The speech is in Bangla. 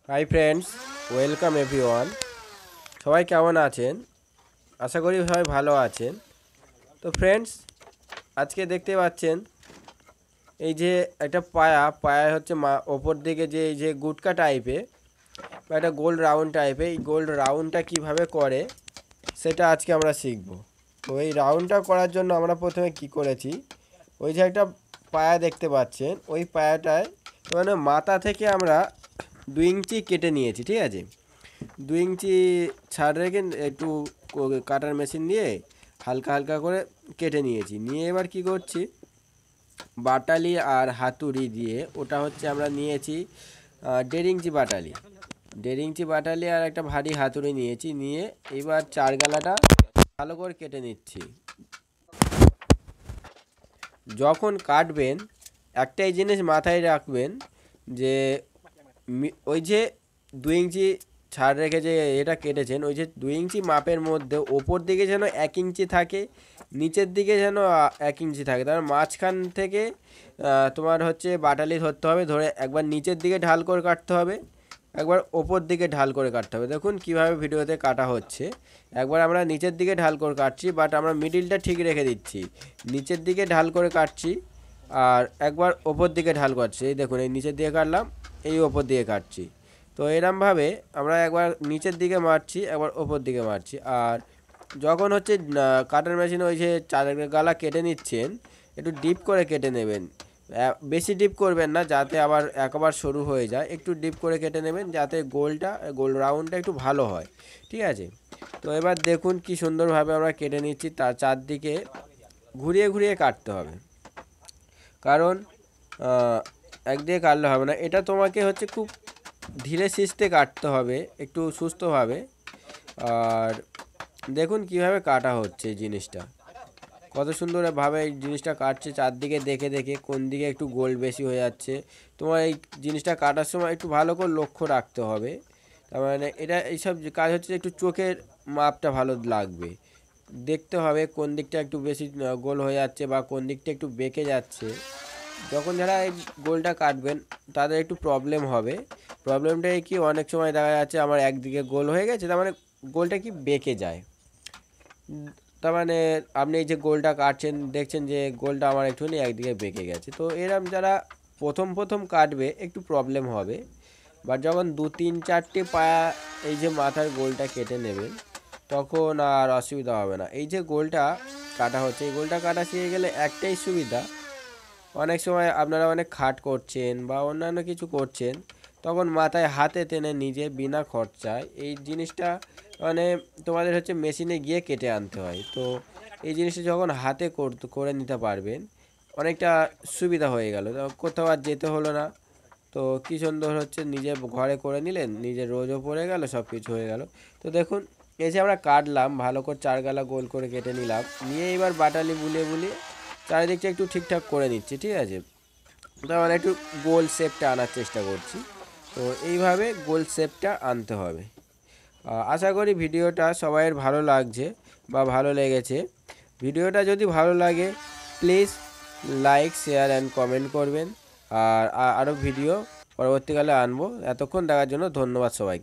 Hi friends, welcome everyone. সবাই কেমন আছেন? আশা করি সবাই ভালো আছেন। তো ফ্রেন্ডস, আজকে দেখতে পাচ্ছেন এই যে একটা পায়া হচ্ছে ওপর দিকে যে এই যে গুটকা টাইপে বা একটা গোল রাউন্ড টাইপে, এই গোল রাউন্ডটা কিভাবে করে সেটা আজকে আমরা শিখব। তো এই রাউন্ডটা করার জন্য আমরা প্রথমে কি করেছি, ওই যে একটা পায়া দেখতে পাচ্ছেন, ওই পায়াটায় মানে মাথা থেকে আমরা 2 ইঞ্চি কেটে নিয়েছি, ঠিক আছে। 2 ইঞ্চি ছাড় রেখে একটু কাটার মেশিন দিয়ে হালকা হালকা করে কেটে নিয়েছি। নিয়ে এবার কি করছি, বাটালি আর হাতুড়ি দিয়ে, ওটা হচ্ছে আমরা নিয়েছি 1.5 ইঞ্চি বাটালি, 1.5 ইঞ্চি বাটালি আর একটা ভারী হাতুড়ি নিয়েছি। নিয়ে এবার চার গালাটা ভালো করে কেটে নিচ্ছি। যখন কাটবেন একটাই জিনিস মাথায় রাখবেন যে ওই যে 2 ইঞ্চি ছাড় রেখে যে এটা কেটেছেন, ওই যে 2 ইঞ্চি মাপের মধ্যে ওপর দিকে যেন 1 ইঞ্চি থাকে, নিচের দিকে যেন 1 ইঞ্চি থাকে। তার মাঝখান থেকে তোমার হচ্ছে বাটালি ধরতে হবে, ধরে একবার নিচের দিকে ঢাল করে কাটতে হবে, একবার ওপর দিকে ঢাল করে কাটতে হবে। দেখুন কিভাবে ভিডিওতে কাটা হচ্ছে। একবার আমরা নিচের দিকে ঢাল করে কাটছি, বাট আমরা মিডিলটা ঠিক রেখে দিচ্ছি, নিচের দিকে ঢাল করে কাটছি। আর একবার ওপর দিকে ঢাল কাটছি, এই দেখুন এই নিচের দিকে কাটলাম, এই ওপর দিকে কাটছি। তো এরমভাবে আমরা একবার নিচের দিকে মারছি, একবার ওপর দিকে মারছি। আর যখন হচ্ছে কাটার মেশিনে ওই যে চার গালা কেটে নিচ্ছেন, একটু ডিপ করে কেটে নেবেন। বেশি ডিপ করবেন না, যাতে আবার একবার সরু হয়ে যায়। একটু ডিপ করে কেটে নেবেন যাতে গোল রাউন্ডটা একটু ভালো হয়, ঠিক আছে। তো এবার দেখুন কি সুন্দরভাবে আমরা কেটে নিচ্ছি। তার চারদিকে ঘুরিয়ে ঘুরিয়ে কাটতে হবে, কারণ একদিকে কাটলে হবে না। এটা তোমাকে হচ্ছে খুব ধীরে সুস্থে কাটতে হবে, একটু সুস্থভাবে। আর দেখুন কিভাবে কাটা হচ্ছে এই জিনিসটা, কত সুন্দরভাবে এই জিনিসটা কাটছে, চারদিকে দেখে দেখে কোন দিকে একটু গোল বেশি হয়ে যাচ্ছে। তোমার এই জিনিসটা কাটার সময় একটু ভালো করে লক্ষ্য রাখতে হবে। তার মানে এটা এইসব কাজ হচ্ছে একটু চোখের মাপটা ভালো লাগবে, দেখতে হবে কোন দিকটা একটু বেশি গোল হয়ে যাচ্ছে বা কোন দিকটা একটু বেঁকে যাচ্ছে। যখন যারা এই গোলটা কাটবেন তাদের একটু প্রবলেম হবে। প্রবলেমটা কি, অনেক সময় দেখা যাচ্ছে আমার একদিকে গোল হয়ে গেছে, তার মানে গোলটা কি বেঁকে যায়। তার মানে আপনি এই যে গোলটা কাটছেন, দেখছেন যে গোলটা আমার একটুখানি একদিকে বেঁকে গেছে। তো এরম যারা প্রথম প্রথম কাটবে একটু প্রবলেম হবে, বাট যখন 2 3 4টে পায়া এই যে মাথার গোলটা কেটে নেবেন, তখন আর অসুবিধা হবে না। এই যে গোলটা কাটা হচ্ছে, এই গোলটা কাটা শিখে গেলে একটাই সুবিধা, অনেক সময় আপনারা অনেক খাট করছেন বা অন্যান্য কিছু করছেন, তখন মাথায় হাতে টেনে নিজে বিনা খরচায় এই জিনিসটা মানে তোমাদের হচ্ছে মেশিনে গিয়ে কেটে আনতে হয়। তো এই জিনিসটা যখন হাতে করে নিতে পারবেন, অনেকটা সুবিধা হয়ে গেল, কোথাও আর যেতে হলো না। তো কী সুন্দর হচ্ছে নিজে ঘরে করে নিলেন, নিজের রোজও পড়ে গেল, সব কিছু হয়ে গেল। তো দেখুন এই যে আমরা কাটলাম, ভালো করে চার গালা গোল করে কেটে নিলাম, নিয়ে এবার বাটালি বুলিয়ে বুলিয়ে চারিদিকটা একটু ঠিকঠাক করে নিচ্ছি, ঠিক আছে। তার মানে একটু গোল শেপটা আনার চেষ্টা করছি। তো এইভাবে গোল শেপটা আনতে হবে। আশা করি ভিডিওটা সবাইয়ের ভালো লাগছে বা ভালো লেগেছে। ভিডিওটা যদি ভালো লাগে please like share and comment করবেন। আর আরও ভিডিও পরবর্তীকালে আনবো। এতক্ষণ দেখার জন্য ধন্যবাদ সবাইকে।